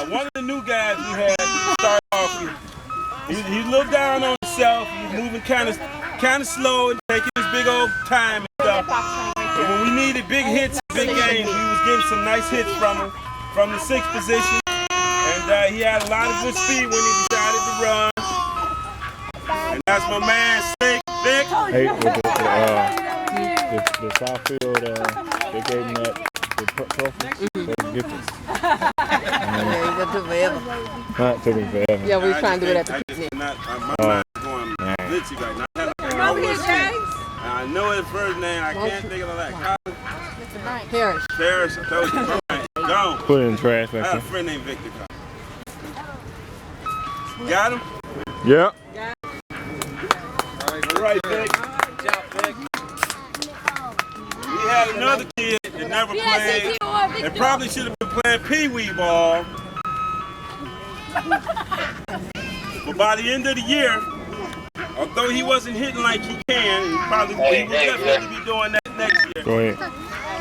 one of the new guys we had start off with. He looked down on himself. He was moving kind of slow and taking his big old time and stuff. But when we needed big hits, big games, we was getting some nice hits from him from the 6th position. And he had a lot of good speed when he decided to run. And that's my man, Snake Vic. Hey, with the Southfield, they gave him that trophy. So get this. Yeah, it took forever. It took him forever. Yeah, we were trying to do it at the picnic. My mind's going glitchy right now. I know his first name. I can't think of that. Harris. Harris. I told you. Gone. Put it in the trash I back had a there. friend named Victor. Got him? Yeah. All right, Vic. Good job, Vic. We had another kid that never played. That probably should have been playing pee-wee ball. But by the end of the year, although he wasn't hitting like he can, he will definitely be doing that next year. Go ahead.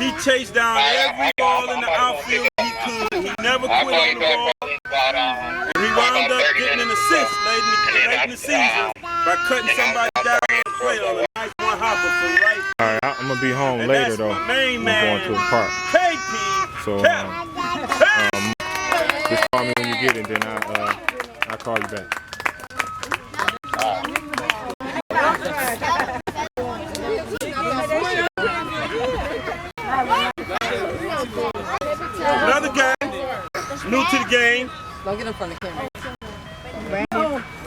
He chased down every ball in the outfield he could. He never quit on the ball. And he wound up getting an assist late in the season by cutting somebody down on the plate on a nice one hopper from right. All right, I'm gonna be home And later that's though. my main I'm man, going to the park. KP. So just call me when you get it, then I'll call you back. Another guy, new to the game. Don't get in front of the camera.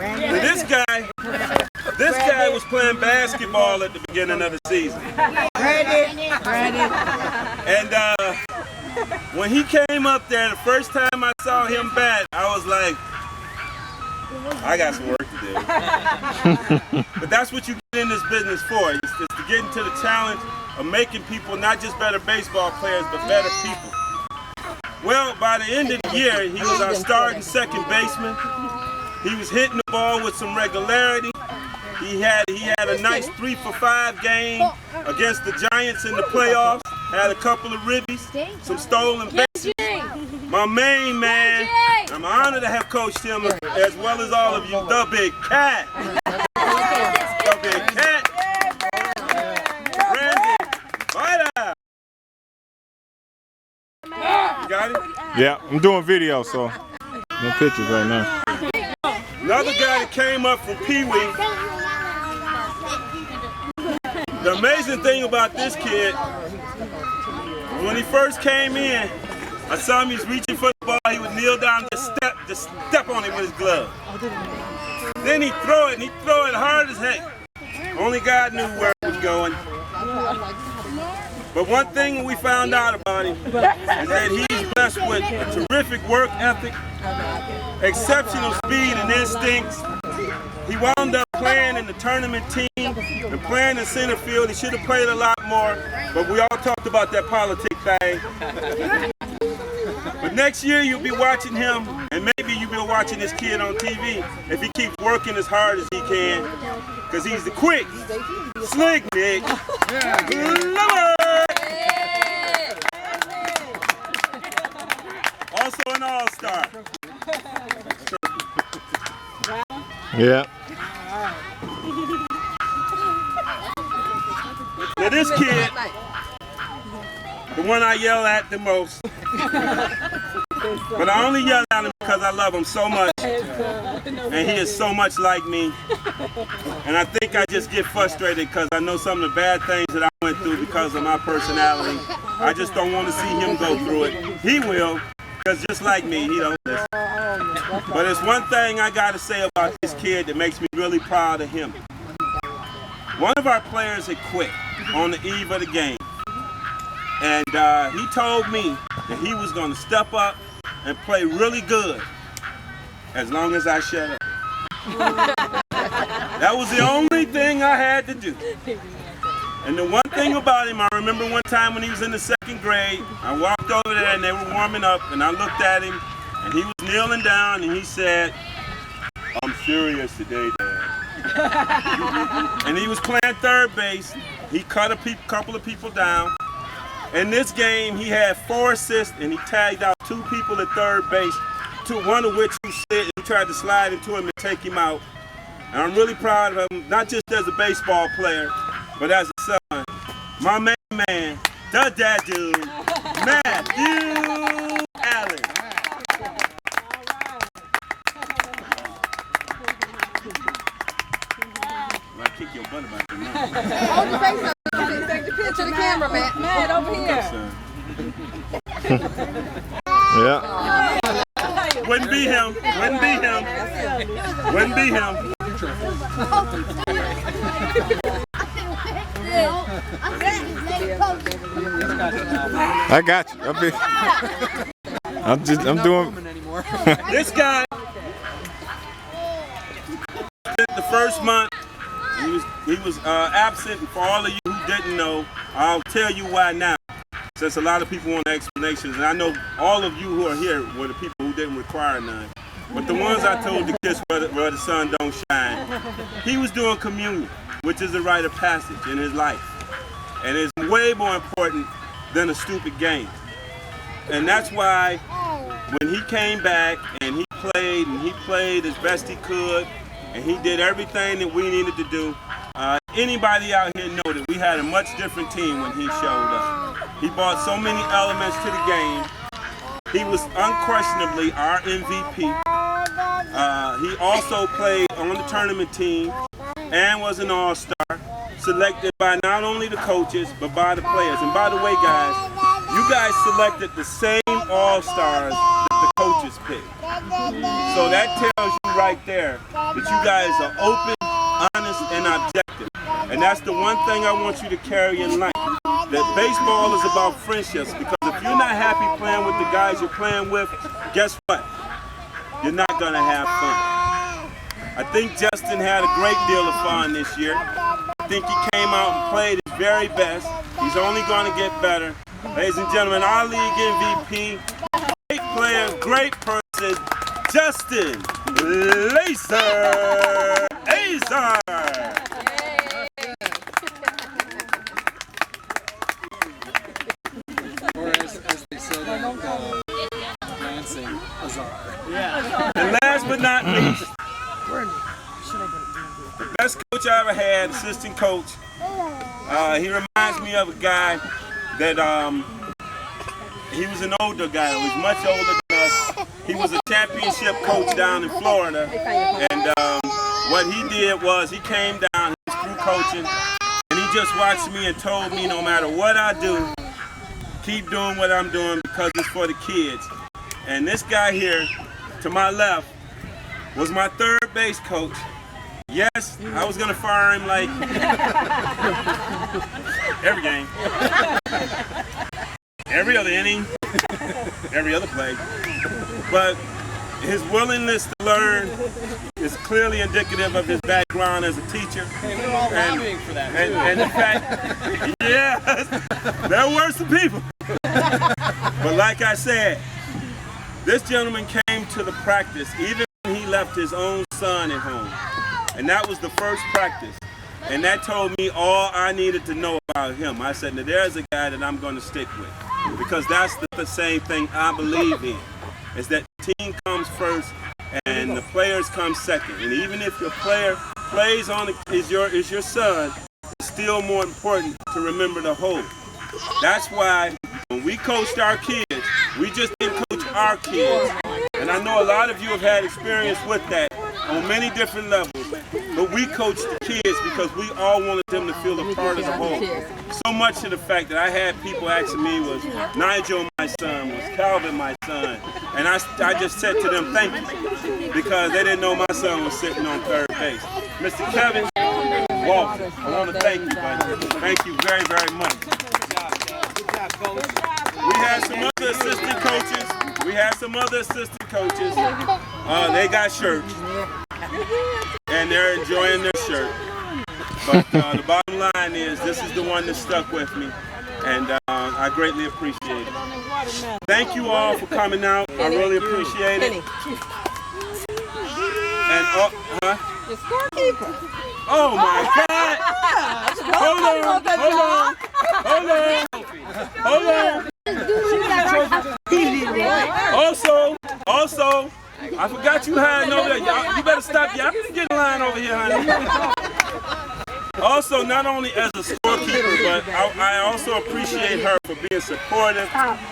And this guy was playing basketball at the beginning of the season. And when he came up there, the first time I saw him bat, I was like, I got some work to do. But that's what you get in this business for. It's to get into the challenge of making people not just better baseball players, but better people. Well, by the end of the year, he was our starting second baseman. He was hitting the ball with some regularity. He had a nice 3-for-5 game against the Giants in the playoffs. Had a couple of ribbies, some stolen bases. My main man, I'm honored to have coached him as well as all of you, the Big Cat. The Big Cat. Brandon Vita. You got it? Yeah, I'm doing video, so no pictures right now. Another guy that came up from Pee Wee. The amazing thing about this kid, when he first came in, I saw him, he was reaching for the ball, he would kneel down and just step on it with his glove. Then he'd throw it, and he'd throw it hard as heck. Only God knew where it was going. But one thing we found out about him is that he's blessed with a terrific work ethic, exceptional speed and instincts. He wound up playing in the tournament team and playing in center field. He should have played a lot more, but we all talked about that politic thing. But next year you'll be watching him, and maybe you'll be watching this kid on TV if he keeps working as hard as he can, because he's the quick, slick Nick. Also an all-star. Yeah. Now this kid, the one I yell at the most, but I only yell at him because I love him so much, and he is so much like me, and I think I just get frustrated because I know some of the bad things that I went through because of my personality. I just don't want to see him go through it. He will, because just like me, he don't listen. But there's one thing I got to say about this kid that makes me really proud of him. One of our players had quit on the eve of the game. And he told me that he was going to step up and play really good as long as I shut up. That was the only thing I had to do. And the one thing about him, I remember one time when he was in the 2nd grade, I walked over there and they were warming up, and I looked at him, and he was kneeling down, and he said, "I'm serious today, Dad." And he was playing third base. He cut a couple of people down. In this game, he had 4 assists, and he tagged out 2 people at third base. one of which you said you tried to slide into him and take him out. And I'm really proud of him, not just as a baseball player, but as a son. My main man, the dad dude, Matthew Allen. I kick your butt about that. Hold your face up. Take the picture to the camera, Matt. Matt, over here. Yeah. Wouldn't be him. Wouldn't be him. Wouldn't be him. I got you. I'm doing. This guy, the first month, he was absent. For all of you who didn't know, I'll tell you why now. Since a lot of people want explanations, and I know all of you who are here were the people who didn't require none. But the ones I told to kiss where the sun don't shine, he was doing communion, which is a rite of passage in his life. And it's way more important than a stupid game. And that's why when he came back and he played as best he could, and he did everything that we needed to do, anybody out here know that we had a much different team when he showed up. He brought so many elements to the game. He was unquestionably our MVP. He also played on the tournament team and was an all-star, selected by not only the coaches, but by the players. And by the way, guys, you guys selected the same all-stars that the coaches picked. So that tells you right there that you guys are open, honest, and objective. And that's the one thing I want you to carry in life. That baseball is about friendships, because if you're not happy playing with the guys you're playing with, guess what? You're not going to have fun. I think Justin had a great deal of fun this year. I think he came out and played his very best. He's only going to get better. Ladies and gentlemen, our league MVP, great player, great person, Justin Laser Azar. Or as they said in Lansing, Azar. Yeah. And last but not least, the best coach I ever had, assistant coach. He reminds me of a guy that he was an older guy. He was much older than us. He was a championship coach down in Florida. And what he did was he came down, he was through coaching, and he just watched me and told me no matter what I do, keep doing what I'm doing because it's for the kids. And this guy here, to my left, was my third base coach. Yes, I was gonna fire him like every game, every other inning, every other play. But his willingness to learn is clearly indicative of his background as a teacher. Hey, we're all lobbying for that. And the fact, yeah, there were some people. But like I said, this gentleman came to the practice even when he left his own son at home. And that was the first practice. And that told me all I needed to know about him. I said, now there's a guy that I'm going to stick with. Because that's the same thing I believe in. Is that the team comes first and the players come second. And even if your player plays on is your son, it's still more important to remember the whole. That's why when we coached our kids, we just didn't coach our kids. And I know a lot of you have had experience with that on many different levels. But we coached the kids because we all wanted them to feel a part of the whole. So much to the fact that I had people asking me, was Nigel my son? Was Calvin my son? And I just said to them, thank you, because they didn't know my son was sitting on third base. Mr. Kevin Walker, I want to thank you, buddy. Thank you very, very much. We had some other assistant coaches. They got shirts. And they're enjoying their shirt. But the bottom line is, this is the one that stuck with me. And I greatly appreciate it. Thank you all for coming out. I really appreciate it. And oh my God! Hold on. Also, Also, I forgot you hiding over there. You better stop. Y'all better get in line over here, honey. Also, not only as a scorekeeper, but I also appreciate her for being supportive.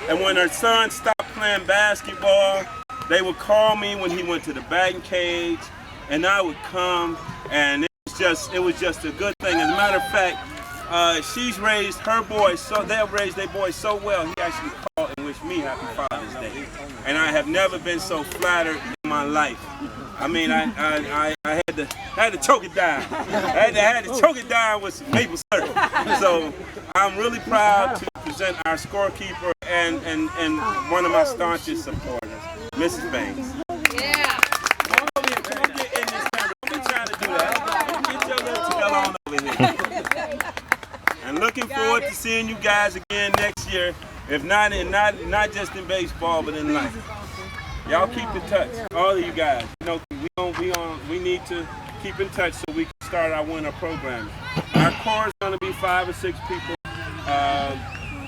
And when her son stopped playing basketball, they would call me when he went to the batting cage, and I would come, and it was just a good thing. As a matter of fact, she's raised her boys so they've raised their boys so well. He actually called and wished me Happy Father's Day, and I have never been so flattered in my life. I mean, I had to choke it down. I had to choke it down with some maple syrup. So I'm really proud to present our scorekeeper and one of my staunchest supporters, Mrs. Banks. Yeah. Come over here, come get in this camera. Don't be trying to do that. Get your little tail on over here. And looking forward to seeing you guys again next year, if not just in baseball, but in life. Y'all keep in touch, all of you guys. You know, we need to keep in touch so we can start our winter program. Our core is going to be 5 or 6 people.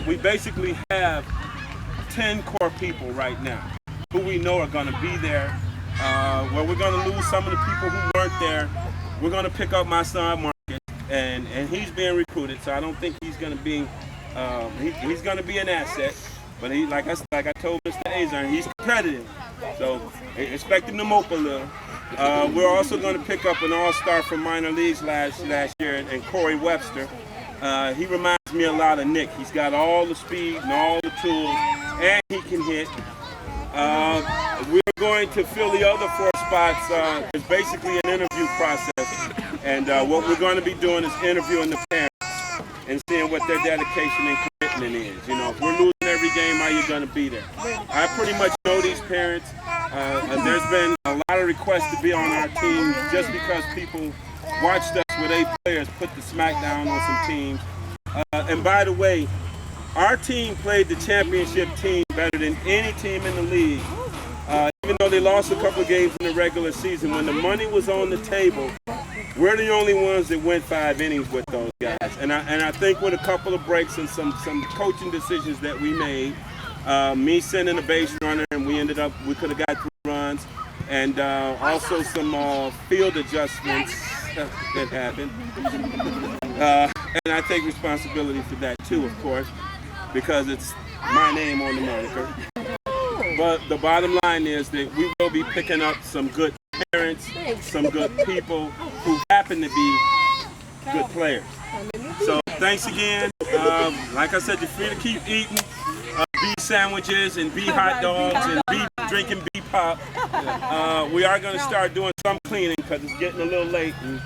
We basically have 10 core people right now who we know are going to be there. Well, we're going to lose some of the people who weren't there. We're going to pick up my son Marcus, and he's being recruited, so I don't think he's going to be he's going to be an asset. But he, like I told Mr. Azar, he's competitive. So expect him to mope a little. We're also going to pick up an all-star from minor leagues last year, and Corey Webster. He reminds me a lot of Nick. He's got all the speed and all the tools, and he can hit. We're going to fill the other 4 spots. It's basically an interview process, and what we're going to be doing is interviewing the parents and seeing what their dedication and commitment is. You know, if we're losing every game, are you going to be there? I pretty much know these parents. There's been a lot of requests to be on our team just because people watched us with 8 players put the smackdown on some teams. And by the way, our team played the championship team better than any team in the league. Even though they lost a couple of games in the regular season, when the money was on the table, we're the only ones that went 5 innings with those guys. And I think with a couple of breaks and some coaching decisions that we made, me sending a base runner, and we could have got 3 runs, and also some field adjustments that happened. And I take responsibility for that too, of course, because it's my name on the moniker. But the bottom line is that we will be picking up some good parents, some good people who happen to be good players. So thanks again. Like I said, you're free to keep eating bee sandwiches and bee hot dogs and drinking bee pop. We are going to start doing some cleaning because it's getting a little late. And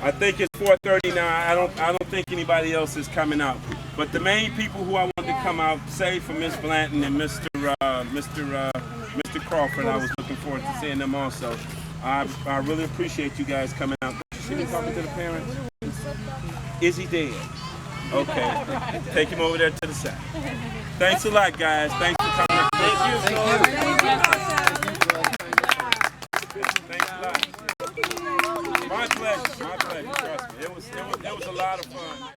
I think it's 4:30 now. I don't think anybody else is coming out. But the main people who I wanted to come out, save for Miss Blanton and Mr. Crawford, I was looking forward to seeing them also. I really appreciate you guys coming out. Did you see me talking to the parents? Is he dead? Okay. Take him over there to the side. Thanks a lot, guys. Thanks for coming. Thank you. Thanks a lot. My pleasure. Trust me. It was a lot of fun.